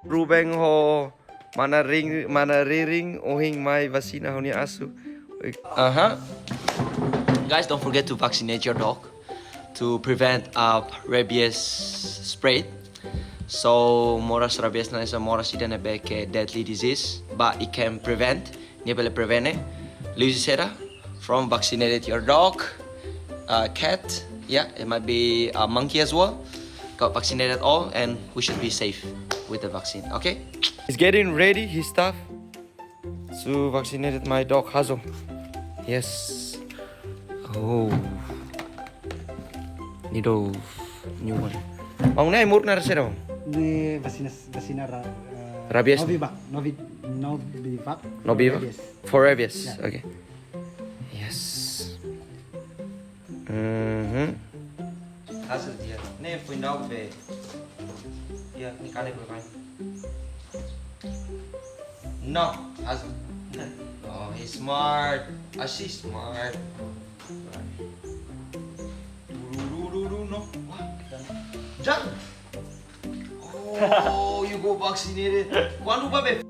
Rubeng ho mana riring ohing mai vacina honia asu. Guys, don't forget to vaccinate your dog to prevent rabies spread. So moras rabies na isa moras ida na beke deadly disease, but it can prevent. Ni pala prevene. Lucy Sera from vaccinated your dog, cat. Yeah, it might be a monkey as well. Got vaccinated all, and we should be safe with the vaccine. Okay. He's getting ready his stuff to vaccinated my dog Hazo. Yes. Oh. Nido new one. Ông này một na sẽ đâu? Ni vacina Rabies. Novivac. Novivac. For rabies. Yeah. Okay. Yes. Hazel dia. Ne foi dog về. Ya, ni kale por vai. No, Hazel. Oh, he's smart. She's smart. No. Jump. Oh, you go vaccinated. Quando vai?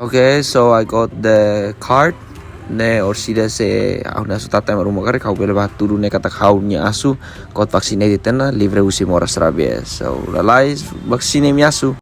Okay, so I got the card. Ne or sida se aku nasu tata rumah kare kau bela turu ne kata kau nya asu got vaccinated na livre usi moras rabies. So lalai vaccine mi asu.